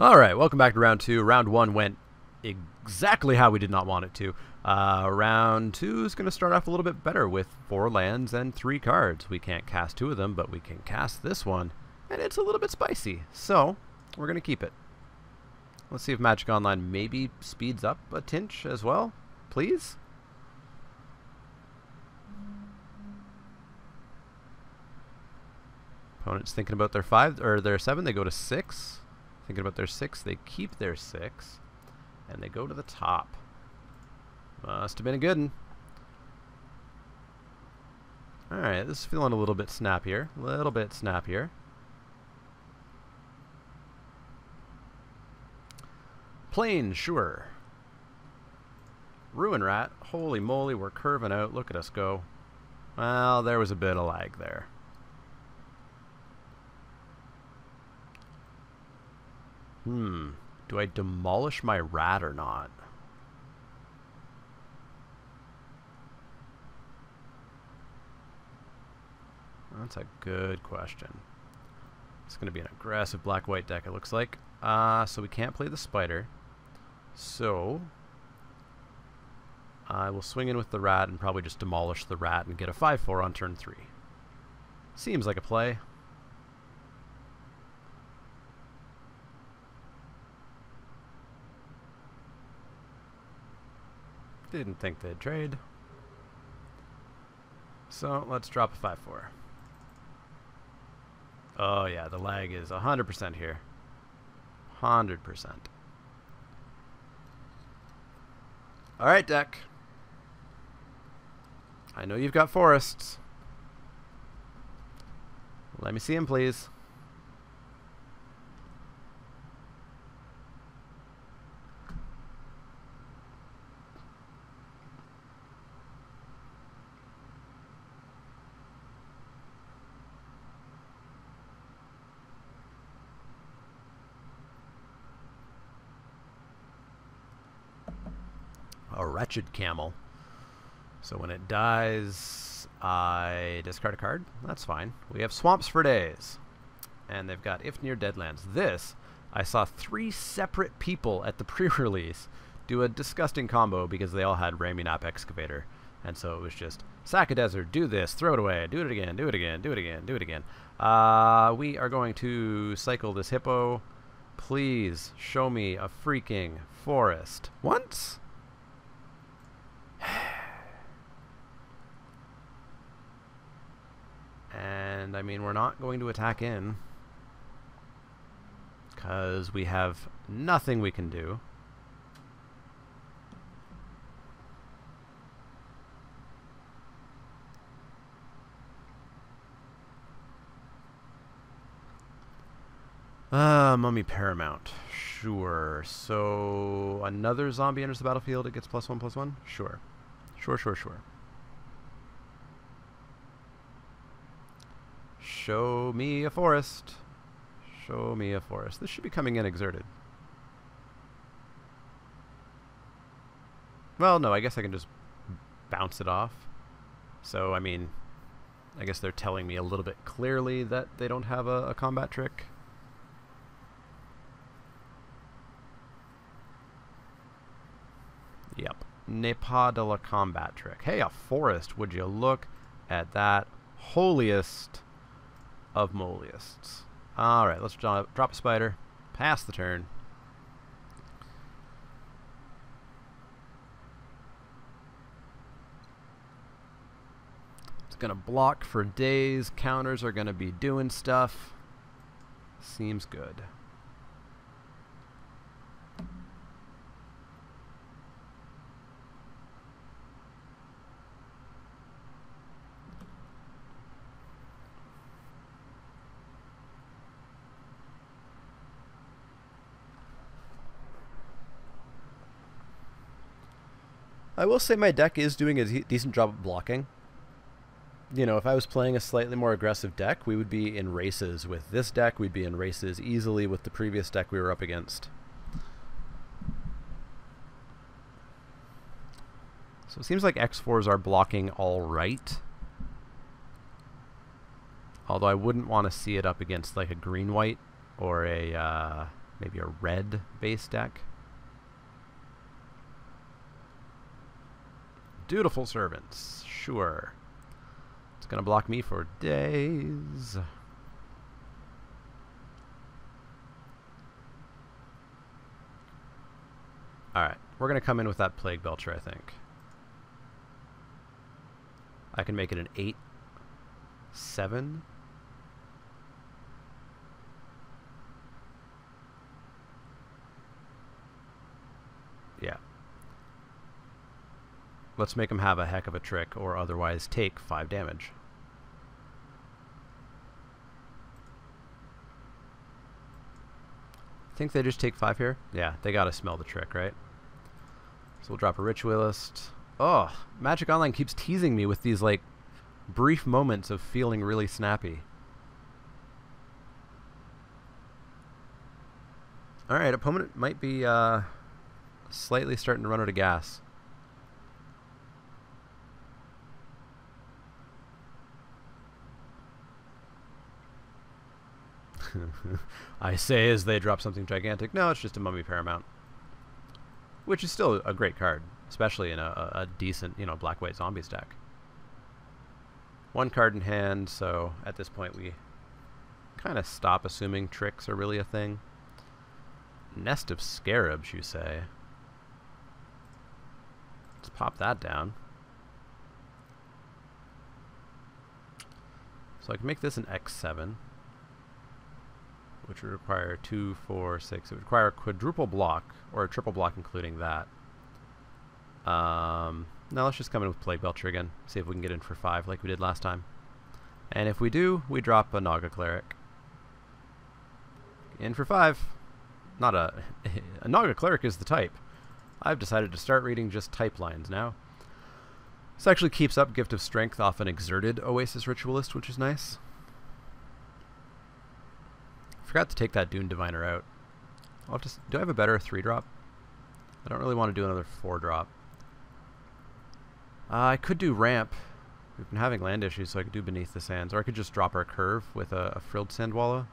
Alright, welcome back to round 2. Round 1 went exactly how we did not want it to. Round 2 is going to start off a little bit better with 4 lands and 3 cards. We can't cast 2 of them, but we can cast this one, and it's a little bit spicy. So, we're going to keep it. Let's see if Magic Online maybe speeds up a tinch as well, please. Opponent's thinking about their 5 or their 7, they go to 6. Thinking about their 6, they keep their 6, and they go to the top. Must have been a good one. Alright, this is feeling a little bit snappier. A little bit snappier. Plane, sure. Ruin Rat. Holy moly, we're curving out. Look at us go. Well, there was a bit of lag there. Do I demolish my rat or not? That's a good question. It's going to be an aggressive black-white deck, it looks like. So we can't play the spider. So I will swing in with the rat and probably just demolish the rat and get a 5/4 on turn 3. Seems like a play. Didn't think they'd trade. So let's drop a 5/4. Oh yeah, the lag is 100% here. 100%. Alright, deck. I know you've got forests. Let me see them, please. A wretched camel. So when it dies, I discard a card. That's fine. We have swamps for days. And they've got if near deadlands. This, I saw 3 separate people at the pre-release do a disgusting combo because they all had Raminap Excavator. And so it was just, sack a desert, do this, throw it away, do it again, do it again, do it again, do it again. We are going to cycle this hippo. Please show me a freaking forest. Once? And I mean, we're not going to attack in because we have nothing we can do. Mummy Paramount. Sure. So another zombie enters the battlefield, it gets +1/+1? Sure. Sure. Show me a forest. Show me a forest. This should be coming in exerted. Well, no, I guess I can just bounce it off. So, I mean, I guess they're telling me a little bit clearly that they don't have a combat trick. Yep. N'est pas de la combat trick. Hey, a forest. Would you look at that? Holiest of moliests. Alright, let's drop a spider. Pass the turn. It's going to block for days. Counters are going to be doing stuff. Seems good. I will say my deck is doing a decent job of blocking. You know, if I was playing a slightly more aggressive deck, we would be in races with this deck. We'd be in races easily with the previous deck we were up against. So it seems like X4s are blocking all right. Although I wouldn't want to see it up against like a green-white or a Maybe a red base deck. Dutiful Servants. Sure. It's going to block me for days. Alright. We're going to come in with that Plague Belcher, I think. I can make it an 8/7. Yeah. Let's make him have a heck of a trick, or otherwise take 5 damage. Think they just take 5 here? Yeah, they gotta smell the trick, right? So we'll drop a Ritualist. Oh, Magic Online keeps teasing me with these, like, brief moments of feeling really snappy. Alright, opponent might be slightly starting to run out of gas. I say as they drop something gigantic. No, it's just a Mummy Paramount. Which is still a great card, especially in a decent, you know, black-white zombies deck. 1 card in hand, so at this point we kind of stop assuming tricks are really a thing. Nest of Scarabs, you say? Let's pop that down. So I can make this an X7. Which would require 2, 4, 6. It would require a quadruple block, or a triple block including that. Now let's just come in with Plague Belcher again. See if we can get in for 5 like we did last time. And if we do, we drop a Naga Cleric. In for 5. Not a... a Naga Cleric is the type. I've decided to start reading just type lines now. This actually keeps up Gift of Strength off an exerted Oasis Ritualist, which is nice. Forgot to take that Dune Diviner out. I'll have to do I have a better 3-drop? I don't really want to do another 4-drop. I could do Ramp. We've been having land issues, so I could do Beneath the Sands. Or I could just drop our Curve with a Frilled Sandwalla.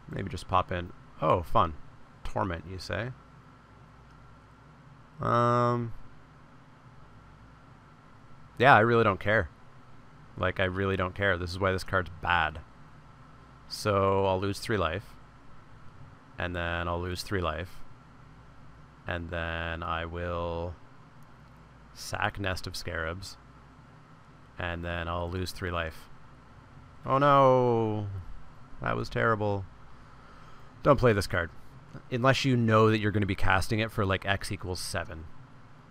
Maybe just pop in. Oh, fun. Torment, you say? Yeah, I really don't care. Like, I really don't care. This is why this card's bad. So, I'll lose 3 life. And then I'll lose 3 life. And then I will sack Nest of Scarabs. And then I'll lose 3 life. Oh no! That was terrible. Don't play this card. Unless you know that you're going to be casting it for, like, X equals 7.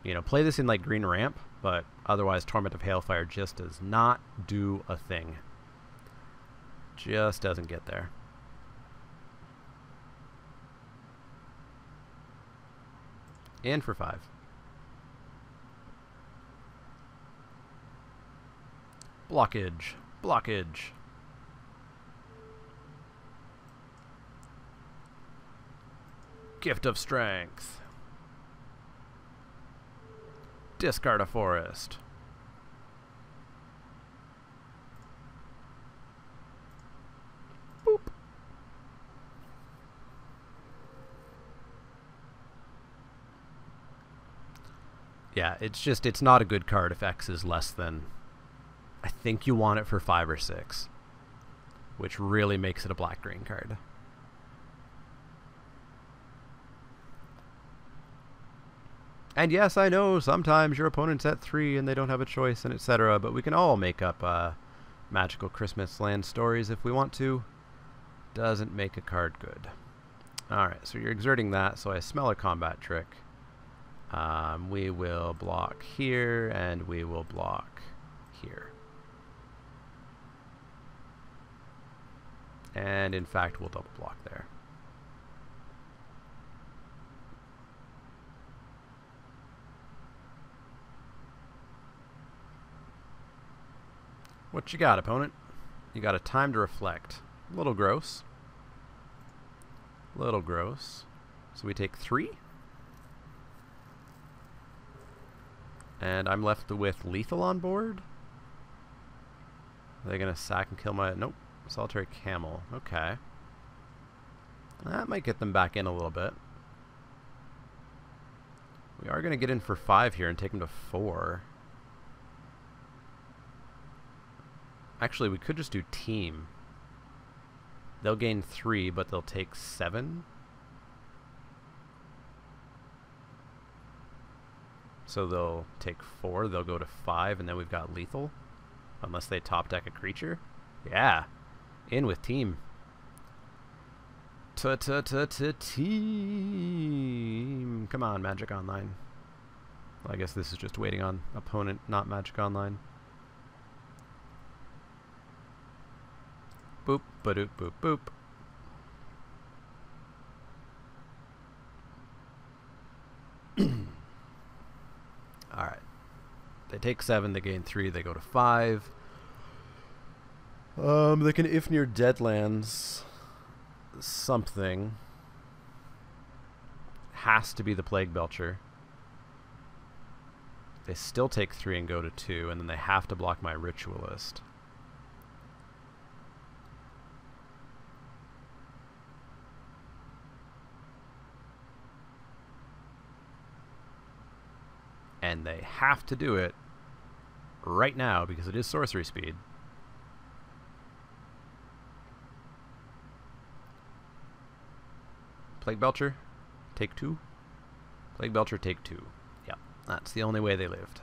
You know, play this in, like, green ramp. But otherwise, Torment of Hailfire just does not do a thing. Just doesn't get there. In for 5. Blockage. Blockage. Gift of Strength. Discard a forest. Boop. Yeah, it's not a good card if X is less than... I think you want it for 5 or 6. Which really makes it a black-green card. And yes, I know sometimes your opponent's at 3 and they don't have a choice and etc. But we can all make up magical Christmas land stories if we want to. Doesn't make a card good. Alright, so you're exerting that, so I smell a combat trick. We will block here and we will block here. And in fact, we'll double block there. What you got, opponent? You got a Time to Reflect. A little gross. Little gross. So we take 3. And I'm left with lethal on board. Are they going to sack and kill my... Nope. Solitary Camel. Okay. That might get them back in a little bit. We are going to get in for 5 here and take them to 4. Actually, we could just do team. They'll gain 3, but they'll take 7. So they'll take 4, they'll go to 5, and then we've got lethal. Unless they top deck a creature. Yeah. In with team. Team. Come on, Magic Online. Well, I guess this is just waiting on opponent, not Magic Online. Boop, ba-doop, boop, boop. Alright. They take 7, they gain 3, they go to 5. They can if near Deadlands something. Has to be the Plague Belcher. They still take 3 and go to 2, and then they have to block my Ritualist. And they have to do it right now because it is sorcery speed. Plague Belcher, take 2. Plague Belcher, take 2. Yep, that's the only way they lived.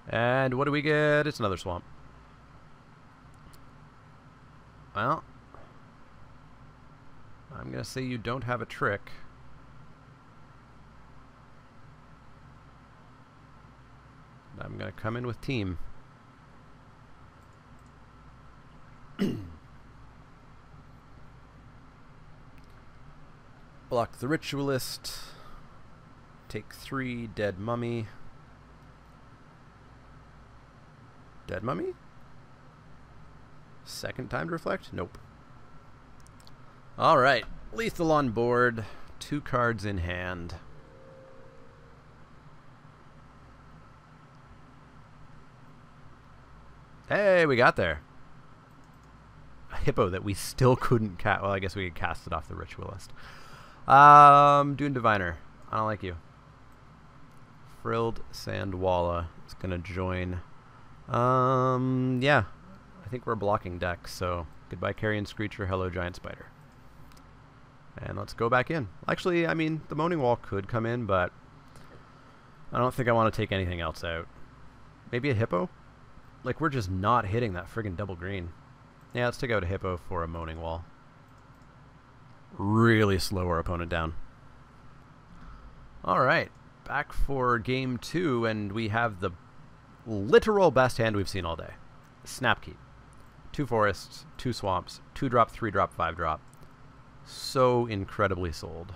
And what do we get? It's another swamp. Well, I'm going to say you don't have a trick. I'm going to come in with team. Block the Ritualist. Take 3, Dead Mummy. Dead Mummy? Second time to reflect? Nope. Alright. Lethal on board. 2 cards in hand. Hey, we got there. A hippo that we still couldn't cast. Well, I guess we could cast it off the Ritualist. Dune Diviner. I don't like you. Frilled Sandwalla is going to join. Yeah. I think we're blocking decks, so goodbye Carrion Screecher, hello Giant Spider. And let's go back in. Actually, I mean, the Moaning Wall could come in, but I don't think I want to take anything else out. Maybe a hippo? Like, we're just not hitting that friggin' double green. Yeah, let's take out a hippo for a Moaning Wall. Really slow our opponent down. Alright, back for game 2, and we have the literal best hand we've seen all day. Snapkeep. 2 forests, 2 swamps, 2-drop, 3-drop, 5-drop. So incredibly sold.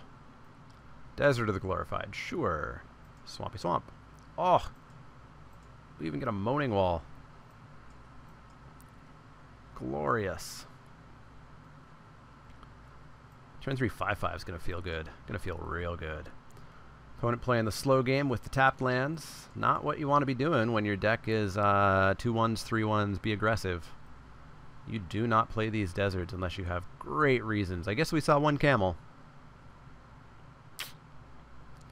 Desert of the Glorified, sure. Swampy Swamp. Oh, we even get a Moaning Wall. Glorious. Turn 3 5/5 is going to feel good. Going to feel real good. Opponent playing the slow game with the tapped lands. Not what you want to be doing when your deck is 2-1s, 3-1s, be aggressive. You do not play these deserts unless you have great reasons. I guess we saw 1 camel.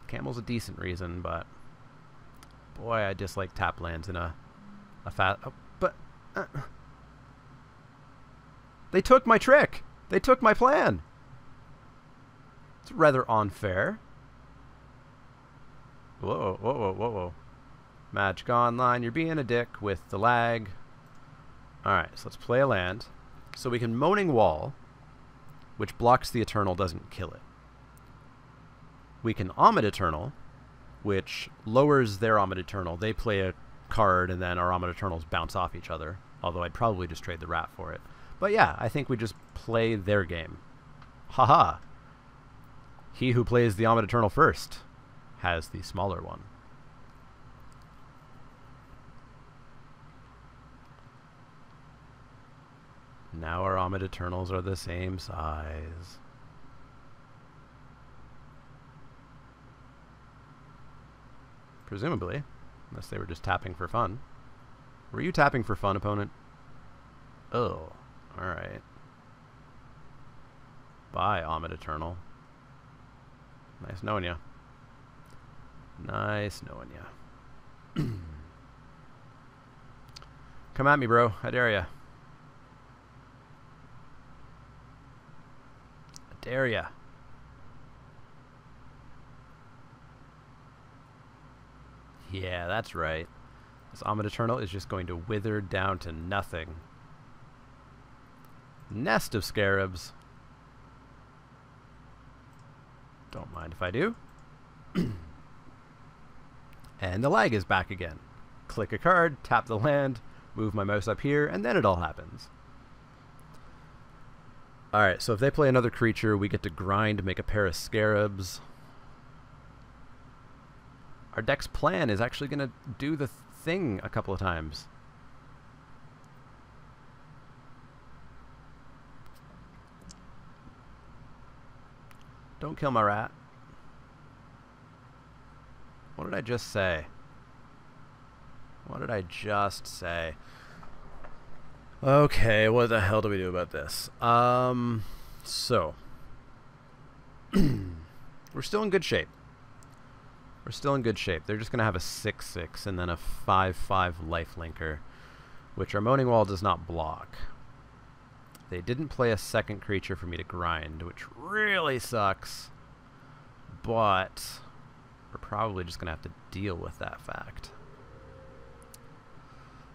Camel's a decent reason, but boy, I dislike tap lands in a fat. Oh, but they took my trick. They took my plan. It's rather unfair. Whoa, whoa, whoa, whoa, whoa. Magic Online, you're being a dick with the lag. Alright, so let's play a land. So we can Moaning Wall, which blocks the Eternal, doesn't kill it. We can Omid Eternal, which lowers their Omid Eternal. They play a card, and then our Omid Eternals bounce off each other. Although I'd probably just trade the rat for it. But yeah, I think we just play their game. Haha. He who plays the Omid Eternal first has the smaller one. Now our Omid Eternals are the same size. Presumably. Unless they were just tapping for fun. Were you tapping for fun, opponent? Oh, alright. Bye, Omid Eternal. Nice knowing ya. Nice knowing ya. Come at me, bro. I dare ya. I dare ya. Yeah, that's right. This Omid Eternal is just going to wither down to nothing. Nest of Scarabs. Don't mind if I do. And the lag is back again. Click a card, tap the land, move my mouse up here, and then it all happens. Alright, so if they play another creature, we get to grind, make a pair of Scarabs. Our deck's plan is actually going to do the thing a couple of times. Don't kill my rat. What did I just say? What did I just say? Okay, what the hell do we do about this? So we're still in good shape. We're still in good shape. They're just going to have a 6/6 and then a 5/5 lifelinker, which our Moaning Wall does not block. They didn't play a second creature for me to grind, which really sucks. But we're probably just going to have to deal with that fact.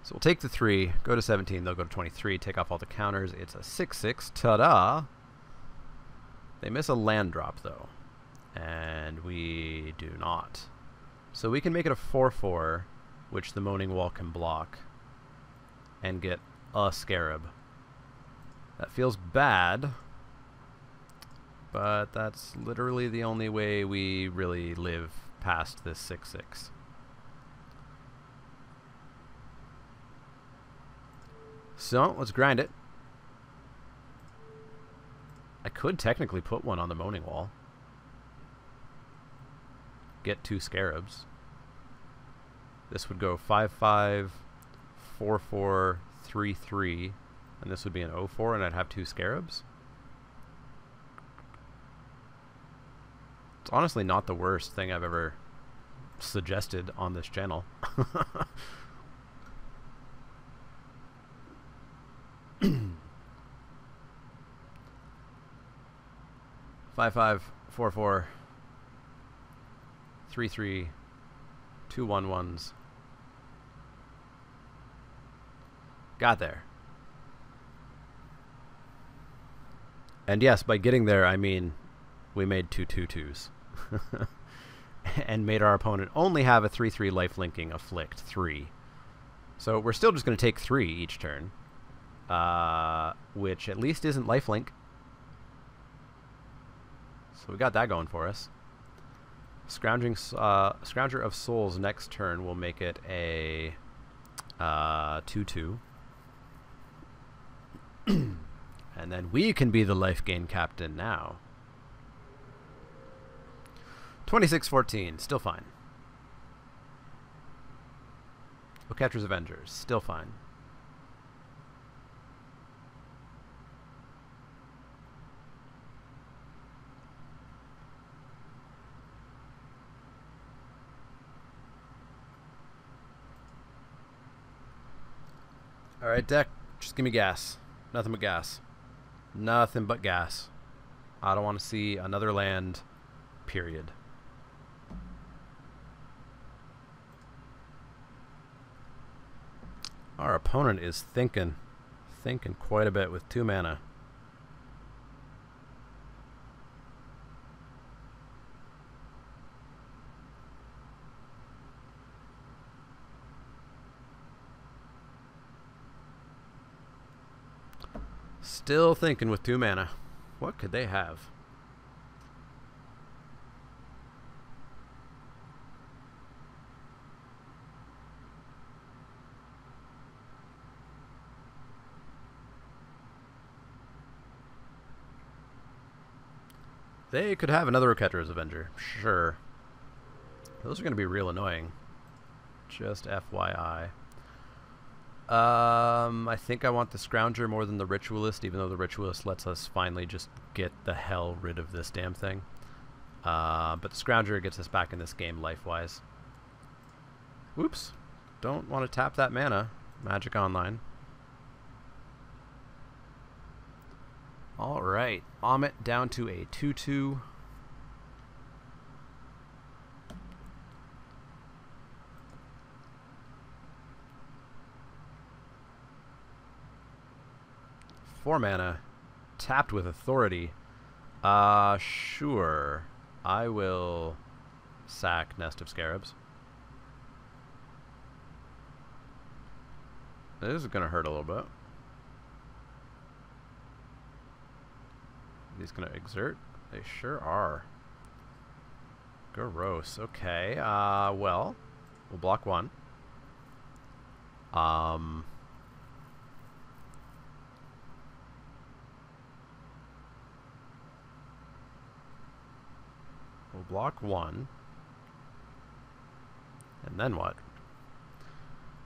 So we'll take the 3, go to 17, they'll go to 23, take off all the counters. It's a 6/6. Ta-da! They miss a land drop, though. And we do not. So we can make it a 4/4, which the Moaning Wall can block, and get a Scarab. That feels bad, but that's literally the only way we really live past this 6/6. So, let's grind it. I could technically put one on the Moaning Wall. Get 2 Scarabs. This would go 5/5, 4/4, 3/3, and this would be an 0/4, and I'd have 2 Scarabs. It's honestly not the worst thing I've ever suggested on this channel. 5/5, 4/4, 3/3, 2 1/1s. Got there. And yes, by getting there, I mean we made 2 2/2s. And made our opponent only have a 3/3 life linking afflict 3. So we're still just going to take 3 each turn. Which at least isn't lifelink. So we got that going for us. Scrounger of Souls next turn will make it a 2/2. And then we can be the life gain captain now. 26-14, still fine. Catcher's Avengers, still fine. Alright, deck, just give me gas. Nothing but gas. Nothing but gas. I don't want to see another land, period. Our opponent is thinking quite a bit with 2 mana. Still thinking with 2 mana. What could they have? They could have another Catcher's Avenger. Sure. Those are going to be real annoying. Just FYI. I think I want the Scrounger more than the Ritualist, even though the Ritualist lets us finally just get the hell rid of this damn thing. But the Scrounger gets us back in this game life-wise. Whoops. Don't want to tap that mana. Magic Online. Alright. Amit down to a 2/2. Four mana. Tapped with Authority. Sure. I will sack Nest of Scarabs. This is going to hurt a little bit. These going to exert? They sure are. Gross. Okay. Well, we'll block one. We'll block one. And then what?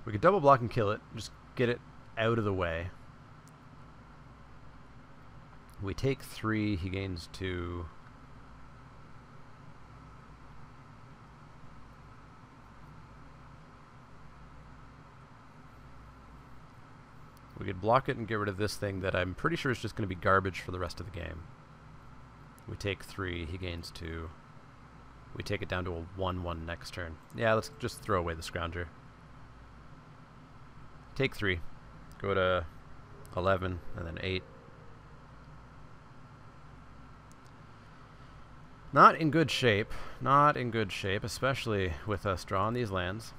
We could double block and kill it. Just get it out of the way. We take 3, he gains 2. We could block it and get rid of this thing that I'm pretty sure is just going to be garbage for the rest of the game. We take 3, he gains 2. We take it down to a 1/1 next turn. Yeah, let's just throw away the Scrounger. Take 3. Go to 11 and then 8. Not in good shape. Not in good shape, especially with us drawing these lands.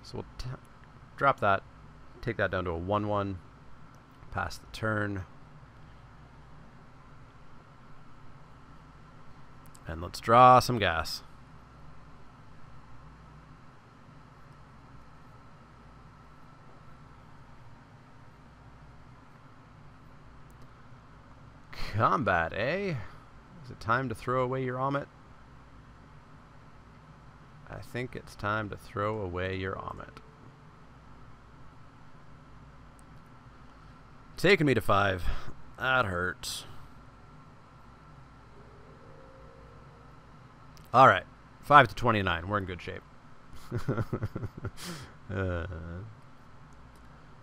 So we'll drop that. Take that down to a 1/1. Pass the turn. And let's draw some gas. Combat, eh? Is it time to throw away your Amit? I think it's time to throw away your Amit. Taking me to 5. That hurts. Alright. 5 to 29. We're in good shape.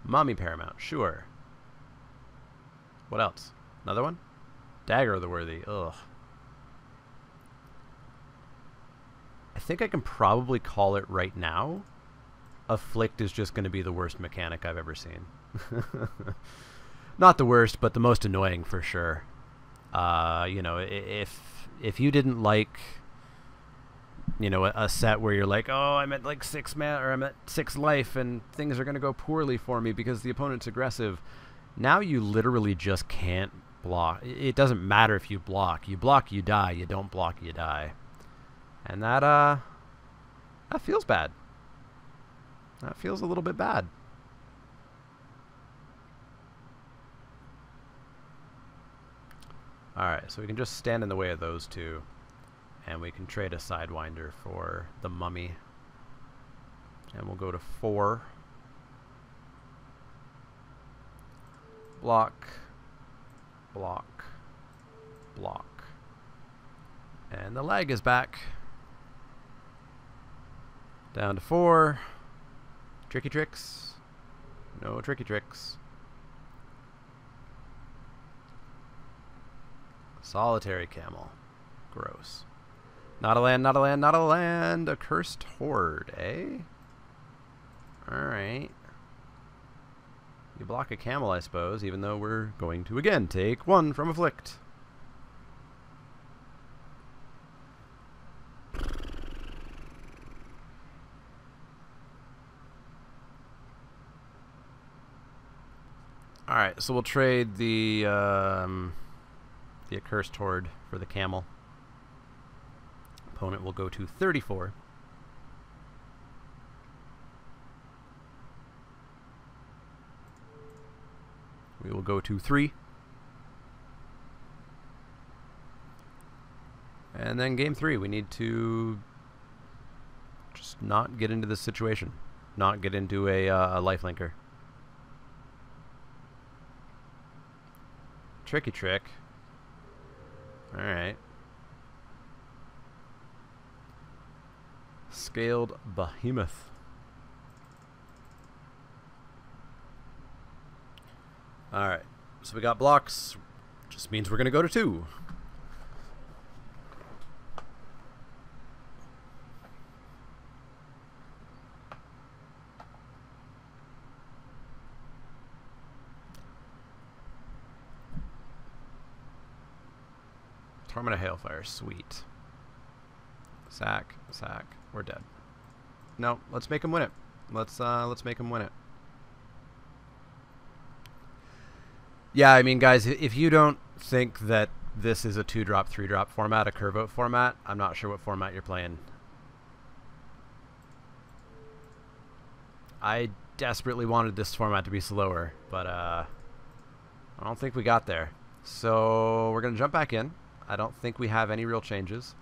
Mommy Paramount. Sure. What else? Another one? Dagger of the Worthy. Ugh. I think I can probably call it right now. Afflict is just going to be the worst mechanic I've ever seen. Not the worst, but the most annoying for sure. You know, if you didn't like, you know, a set where you're like, oh, I'm at like 6 mana or I'm at 6 life and things are going to go poorly for me because the opponent's aggressive. Now you literally just can't block. It doesn't matter if you block. You block, you die. You don't block, you die. And that feels bad. That feels a little bit bad. Alright, so we can just stand in the way of those two. And we can trade a Sidewinder for the Mummy. And we'll go to 4. Block. Block. Block. And the lag is back. Down to 4. Tricky tricks. No tricky tricks. Solitary Camel. Gross. Not a land, not a land, not a land. A Cursed Horde, eh? Alright. You block a camel, I suppose, even though we're going to again take 1 from Afflict. Alright, so we'll trade the Accursed Horde for the camel. Opponent will go to 34. We will go to 3. And then game 3, we need to just not get into this situation. Not get into a lifelinker. Tricky trick. Alright. Scaled behemoth. Alright. So we got blocks. Just means we're going to go to 2. Torment of Hailfire, sweet. Sack, sack. We're dead. No, let's make him win it. Let's make him win it. Yeah, I mean, guys, if you don't think that this is a 2-drop, 3-drop format, a curve out format, I'm not sure what format you're playing. I desperately wanted this format to be slower, but I don't think we got there. So we're gonna jump back in. I don't think we have any real changes.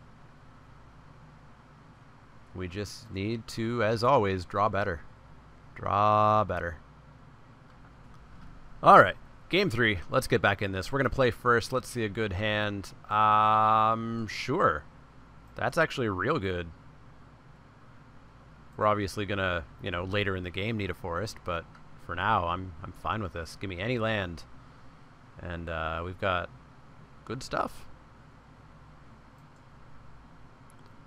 We just need to, as always, draw better. Draw better. All right, game 3. Let's get back in this. We're going to play first. Let's see a good hand. Sure. That's actually real good. We're obviously going to, you know, later in the game need a forest, but for now, I'm fine with this. Give me any land. And we've got good stuff.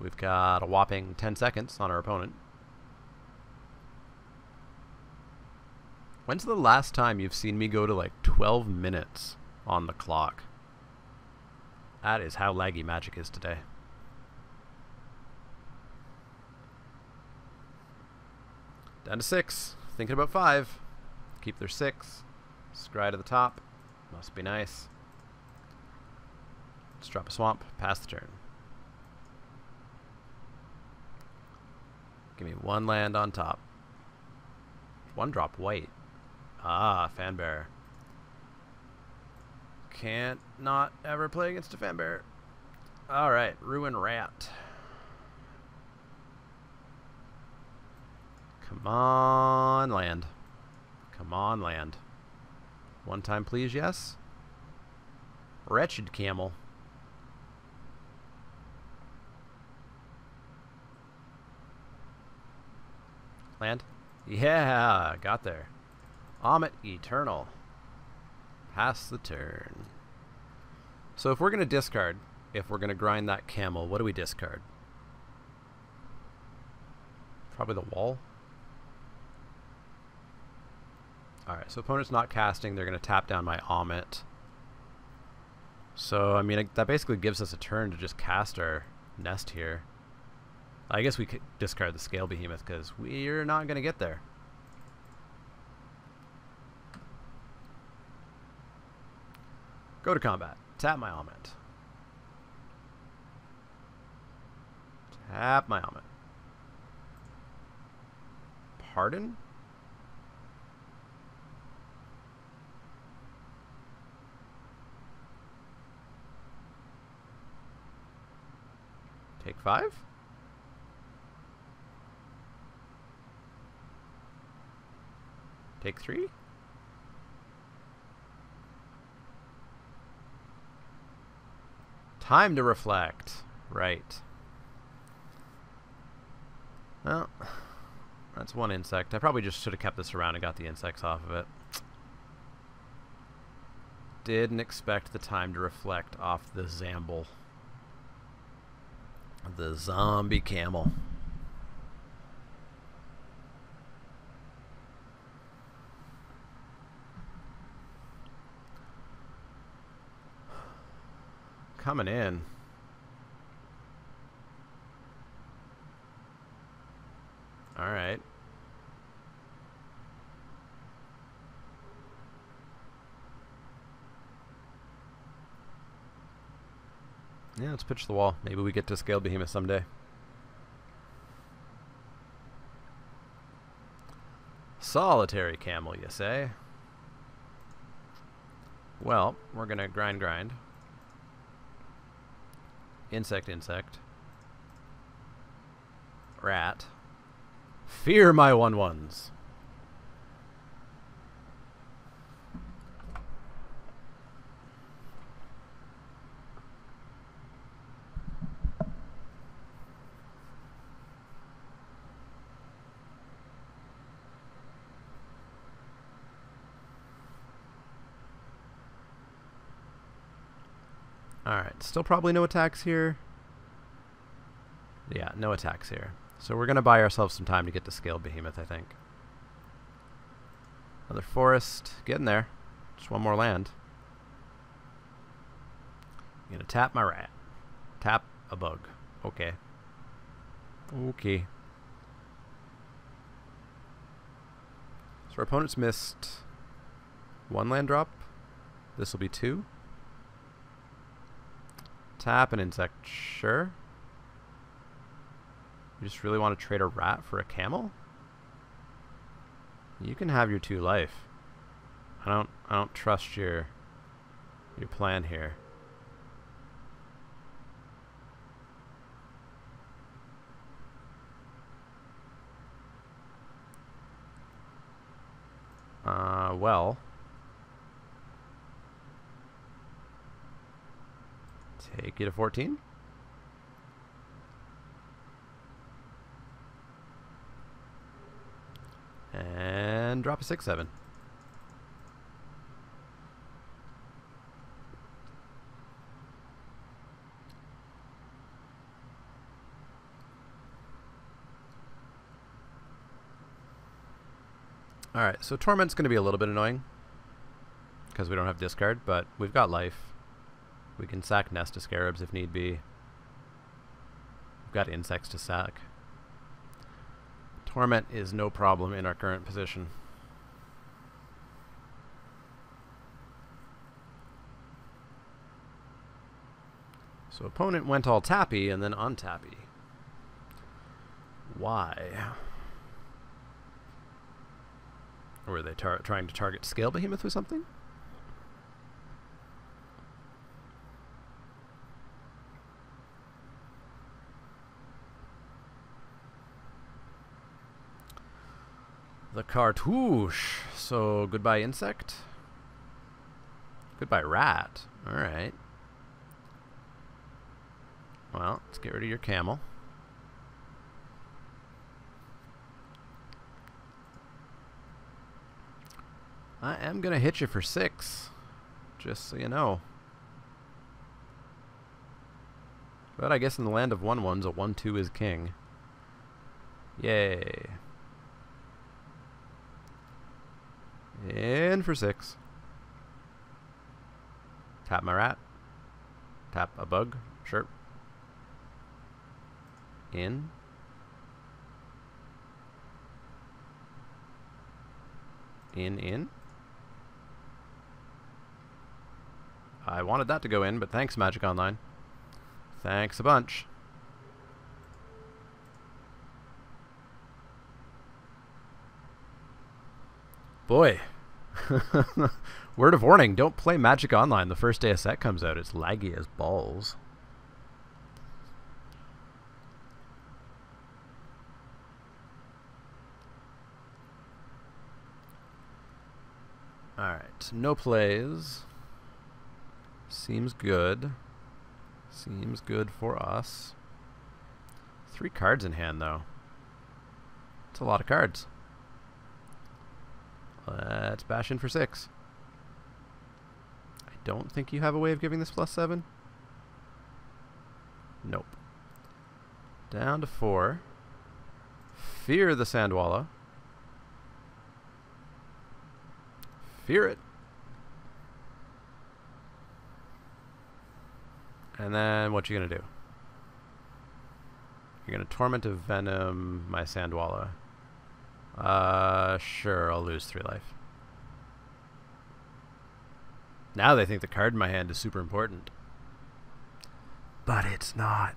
We've got a whopping 10 seconds on our opponent. When's the last time you've seen me go to like 12 minutes on the clock? That is how laggy Magic is today. Down to 6. Thinking about 5. Keep their 6. Scry to the top. Must be nice. Let's drop a swamp. Pass the turn. Give me 1 land on top. 1 drop white. Ah, Fanbearer. Can't not ever play against a Fanbearer. Alright, Ruin Rat. Come on, land. Come on, land. 1 time, please, yes? Wretched Camel. Land? Yeah, got there. Amit Eternal. Pass the turn. So if we're going to discard, if we're going to grind that camel, what do we discard? Probably the wall. Alright, so opponent's not casting. They're going to tap down my Amit. So, I mean, that basically gives us a turn to just cast our nest here. I guess we could discard the Scale Behemoth because we're not going to get there. Go to combat. Tap my Amit. Tap my Amit. Pardon? Take 5? Take 3? Time to reflect. Right. Well, that's 1 insect. I probably just should have kept this around and got the insects off of it. Didn't expect the time to reflect off the Zamble. The zombie camel. Coming in. All right. Yeah, let's pitch the wall. Maybe we get to Scale Behemoth someday. Solitary camel, you say? Well, we're gonna grind. Insect. Rat. Fear my 1/1s. Alright, still probably no attacks here. Yeah, no attacks here. So we're going to buy ourselves some time to get to Scaled Behemoth, I think. Another forest. Getting there. Just one more land. I'm going to tap my rat. Tap a bug. Okay. Okay. So our opponent's missed one land drop. This will be 2. Tap an insect. Sure. You just really want to trade a rat for a camel? You can have your 2 life. I don't trust your plan here. Well. Take you to 14. And drop a 6/7. Alright, so Torment's going to be a little bit annoying because we don't have discard, but we've got life. We can sack Nest of Scarabs if need be. We've got insects to sack. Torment is no problem in our current position. So opponent went all tappy and then untappy. Why? Or were they trying to target Scale Behemoth with something? The cartouche. So goodbye insect. Goodbye rat. Alright. Well, let's get rid of your camel. I am going to hit you for 6. Just so you know. But I guess in the land of 1/1s, a 1/2 is king. Yay. In for 6. Tap my rat. Tap a bug. Sure. In. In. I wanted that to go in, but thanks, Magic Online. Thanks a bunch. Boy. Word of warning, don't play Magic Online the first day a set comes out. It's laggy as balls. Alright, no plays. Seems good. Seems good for us. 3 cards in hand, though. It's a lot of cards. Let's bash in for 6. I don't think you have a way of giving this +7. Nope. Down to 4. Fear the Sandwalla. Fear it. And then what you gonna do? You're gonna Torment of Venom my Sandwalla. Sure, I'll lose 3 life. Now they think the card in my hand is super important. But it's not.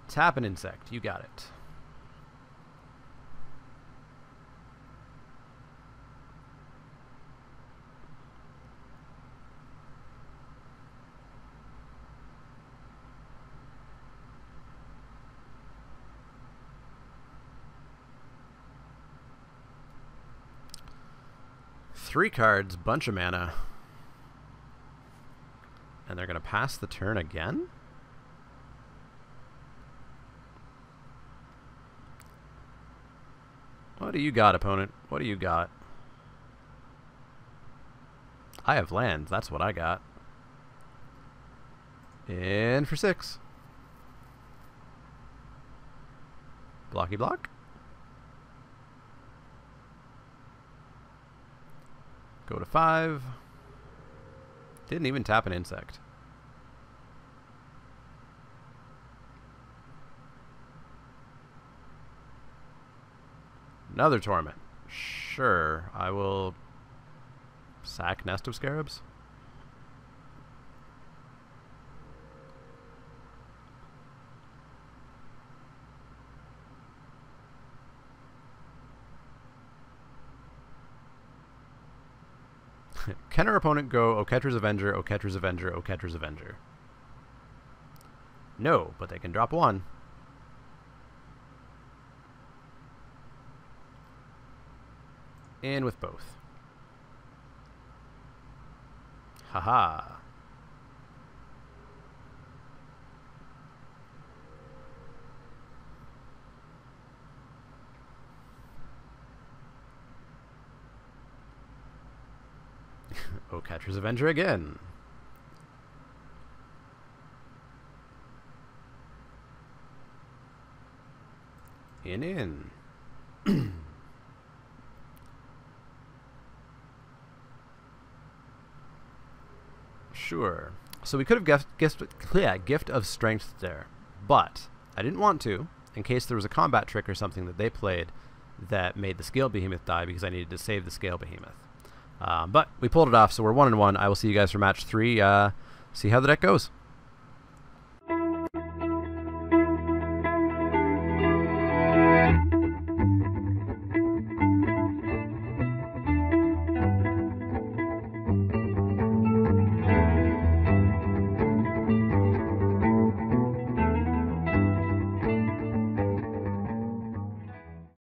Tap an insect. You got it. Three cards, bunch of mana. And they're going to pass the turn again? What do you got, opponent? What do you got? I have land. That's what I got. In for 6. Blocky block. Go to 5. Didn't even tap an insect. Another torment. Sure, I will sack Nest of Scarabs. Can our opponent go Oketra's Avenger, Oketra's Avenger, Oketra's Avenger? No, but they can drop 1. In with both. Haha. Oketra's Avenger again. In. Sure. So we could have gift of strength there, but I didn't want to, in case there was a combat trick or something that they played that made the Scale Behemoth die, because I needed to save the Scale Behemoth. But we pulled it off, so we're 1-1. I will see you guys for match 3. See how the deck goes.